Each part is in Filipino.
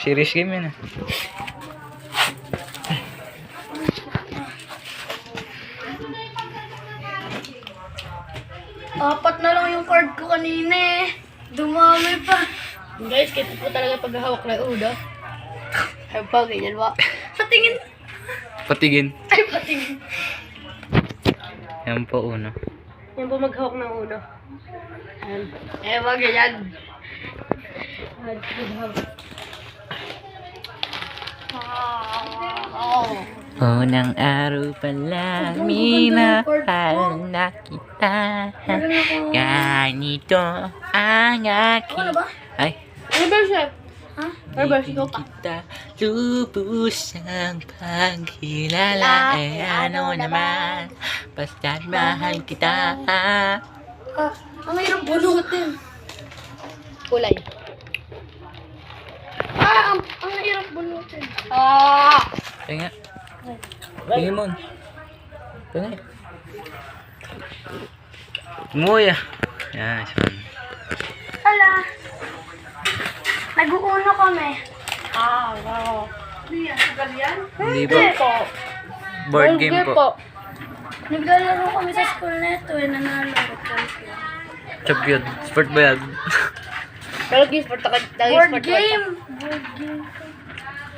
Serious game yan ah. Apat na lang yung card ko kanina eh. Dumami pa. Guys, kaya po talaga paghahawak na ulo. Ay, pa, ganyan ba? Patingin. Patigin. Ay, patingin. Yan po uno. Yan po maghawak ng ulo. Ayan. Eh, wag ganyan. Unang araw pa lang minahal na kita. Ganito ang aking... Ano ba? Ay, Ano ba siya? Ha? Ano ba siya? kita lubos ang pagkilala. Eh ano naman, basta't mahal kita. Ang hirap bulutin. Kulay. Ang hirap bulutin. Kaya nga. Tingin mo. Kaya nga. Umuwi ah. Yan, siya. Hala. Nag-uuno kami. Wow. Hindi po. Board game po. Naglalaro kami sa school neto eh. Nanalo. Champion. Sport ba yan? Pero sport ka. Board game. Board game.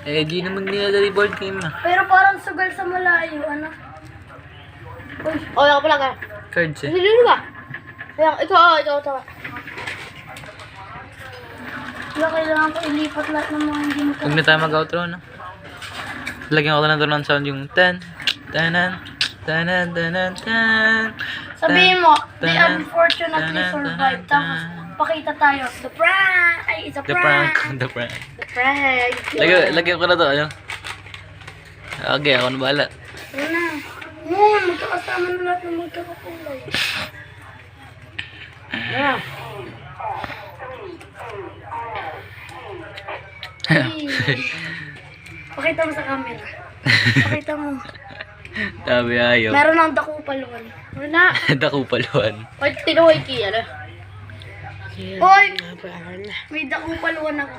Eh, di naman niladali board game ah. Pero parang sugal sa malayo. Ano? Uy. Oh, ako pala ka. Cards eh. Hindi ba? Ayan, ikaw. Wala kailangan ko ilipat lahat ng mga hindi mo Huwag na tayo mag-outro, no? Lagyan ko na ng sound yung tan, tanan, tanan, tanan, tan. Sabihin mo, they Tanan, unfortunately tanan, survived. tanan, Tapos, pakita tayo. The prank! Ay, it's a The prank! prank, the prank. The prank. Lagyan ko na to, ano? Okay, ako na bahala. Ano na? Moon, magkakasama na lahat ng magkakakulay. Yeah. Pakita mo sa camera. Pakita mo. Sabi ayaw. Meron ang dakupaluan. Ano na? Dakupaluan. Ay, tinuhay ki, ano? Hoy! May dakupaluan ako.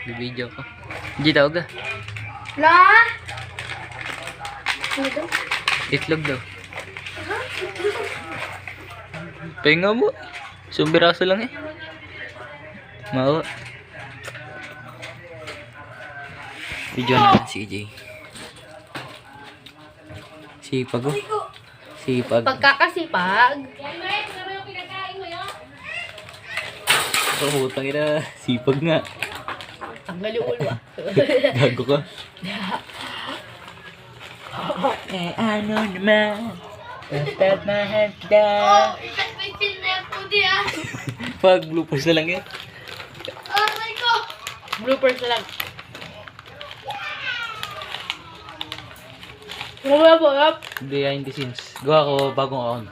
Bibidyo ko. Hindi tawag ah. La? Ano daw? Itlog daw. Pahinga mo. Sumbiraso lang eh. Maawa. Video naman si EJ. Sipag oh. Sipag. Pagkakasipag. Oh, putang ina. Sipag nga. Tanggal yung ulo ah. Gago ka. Eh ano naman. Basta't mahal kita. May pinepo di ah. Pag bloopers na lang eh. Aray ko! Bloopers na lang. Wala po, yap. Behind the scenes. Gawa ko bagong account.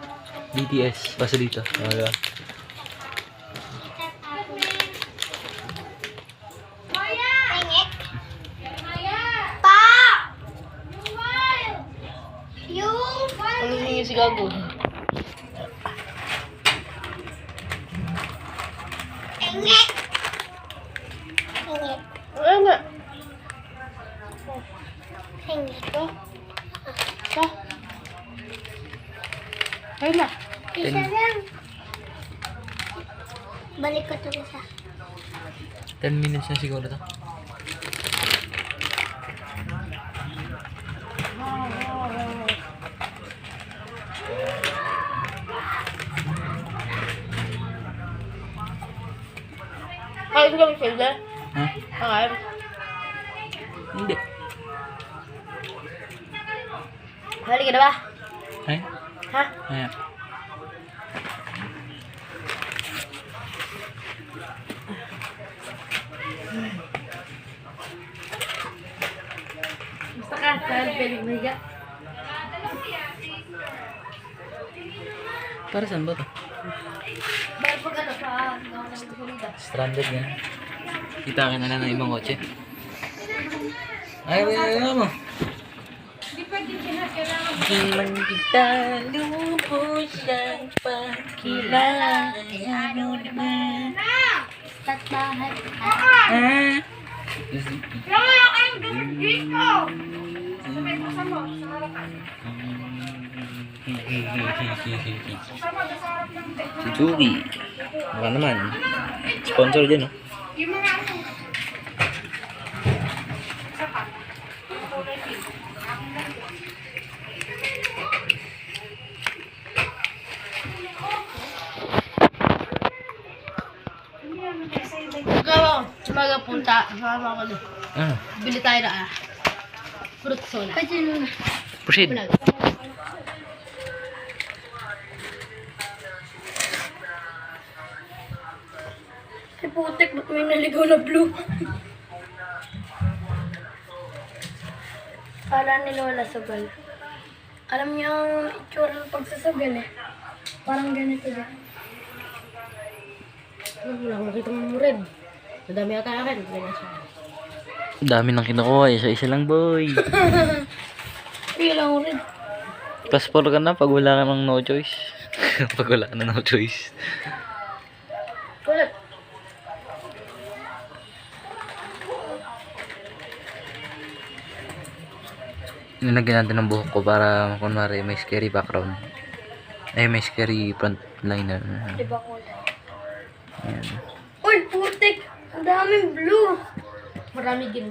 BTS. Basta dito. Wala. Ano yung si Gago? Ano nga? Ayun na. Isa lang. Balik ko ito isa. 10 minutes na siguro to. Ay, ito lang sila. Ha? Ay, Hindi. hali ka na ba? Ay? Ha? Ay. Basta ka, saan piling na higa? Para saan ba to? Bakit pag ano sa nagsusulida? Stranded yan. Kita ka na lang ng ibang kotse. Ay, mo. Di man kita lubos ang pagkilala. Ano naman? Ba't mahal ka? Ah, Si Juby. Baka naman. Sponsor dyan, no? Yung mga ano. Ikaw, sumaga punta. Sama ko doon. Ah, Bili tayo na fruit soda. proceed. Bulag. Ay putik, ba't may naligaw na blue? Kala ni Lola Sugal. Alam niya ang itsura ng pagsasagal eh. Parang ganito din. Wala akong nakita mo red. Madami ata akin. Ganyan siya. Dami nang kinukuha. Isa-isa lang, boy. Hindi lang rin. Passport ka na pag wala ka ng no choice. Pag wala ka na no choice. Ulit. Nilagyan natin ng buhok ko para kunwari may scary background. Ay, may scary frontliner. Di ba kulay? Ayan. Uy, putik! Ang daming blue! Marami din.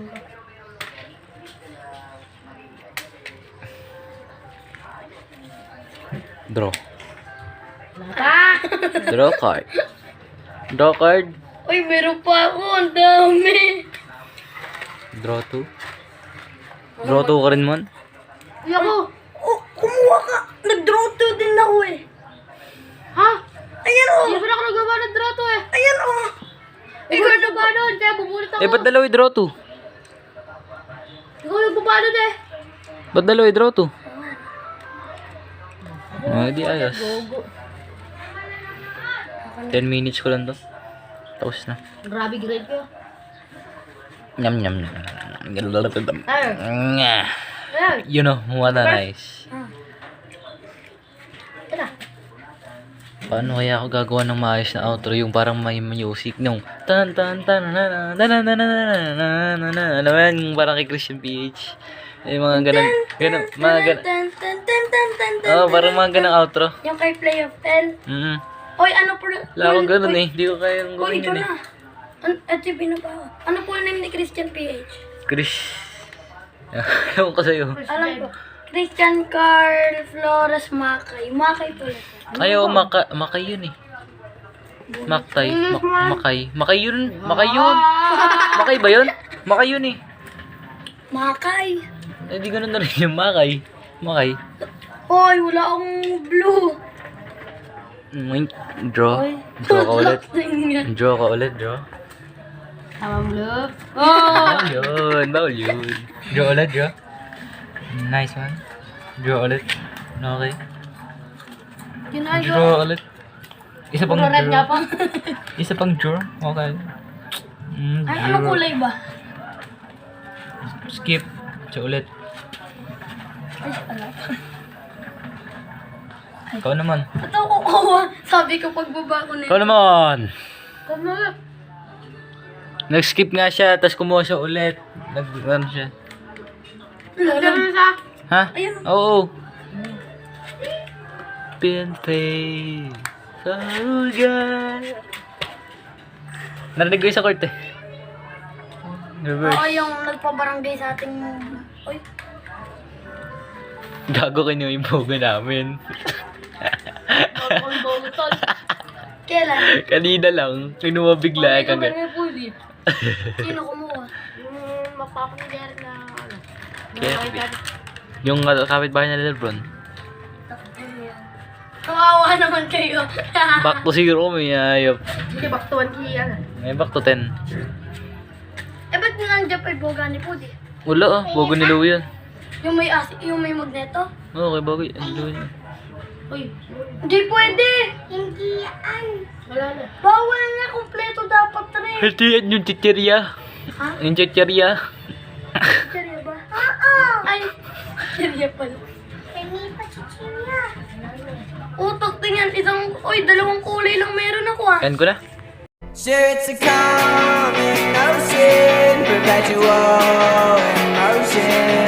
Draw. Ah! Draw card. Draw card. Uy, meron pa ako! Ang dami! Draw 2. Draw 2 ka rin, mon? Uy ako! Oh, kumuha ka! Nag-draw to din ako eh! Ha? Ayan o! Hindi pa na ako nagawa ng drato eh. Ayan o! Ikaw yung babanod, kaya bubulot ako. Eh, ba't dalawa yung draw 2? Ikaw yung babanod eh. Ba't dalawa yung draw 2? Ah, di ayos. Gogo. 10 minutes ko lang to. Tapos na. Grabe grade ko. Nyam nyam. Ayun. Nga. Ayun. You know, what a nice. Ito na. Paano kaya ako gagawa ng maayos na outro? Yung parang may music nung tan tan tan na na na na na na na na. Alam mo yan, yung parang kay Christian PH. Yung mga ganun, mga ganun. Tan, tan, tan, tan, tan, tan, Oo, parang mga ganung outro. Yung kay Play of L. Uy, ano po? Wala akong ganun eh. Hindi ko kaya yung Uy, gawin ito yun eh. na. Ito yung binabawa. Ano po yung name ni Christian PH? Chris. Ewan ko sa'yo. Alam ko. Christian Carl Flores Makay. Makay po yun. Ayaw, makay yun eh. Makay. Makay yun. Makay yun. Makay ba yun? Makay yun eh. Makay. Eh, di ganun na rin yung makay. Makay. Hoy, wala akong blue. Draw. Hoy. Draw ka ulit. Tingnan. Draw ka ulit, draw. Tamang blue. Bawal yun. Bawal yun. Draw ulit, draw. Nice one. Draw ulit. Okay. Draw ulit. Isa pang Puro red nga draw. po. Isa pang draw. Okay. Ay, ano Draw. kulay ba? Skip. Siya ulit. Ay, alam. Ikaw naman. Ito ako kukuha. Sabi ko pagbaba ko na Ikaw naman. Come na. Nag-skip nga siya, tapos kumuha siya ulit. Ano siya? Ganun sa. Ha? Ayun. Oo. Pinpay. Salugan. Narinig ko yung sa court eh. Reverse. Oo, yung nagpabarangay sa ating... Uy, Gago kayo yung boga namin. Ang bogotol. kailan? Kanina lang, kinuha bigla ka nga. Sino kumuha? Magpapangyari na ano. Kaya, yung kapitbahay na Lebron. Kawawa naman kayo. Back to 0 may ayop. Hindi baktuan kaya ano. May back to 10. Eh, ba't nandiyan pa yung boga ni Pudi? Wala ah, bogo ni Louie yan. Yung may magneto? Oo, kay Bogo yan. Louie yan. Uy. Hindi pwede! Hindi yan. Wala na. Bawal na, kompleto dapat rin. Ito yan yung chicherya. Ha? Yung chicherya. Chichirya ba? Oo! Ay, chichirya pala. Hindi pa chichirya. Utok tingnan, isang, oy, dalawang kulay lang meron ako ah. Yan ko na. Sure, it's a common notion, perpetual emotion.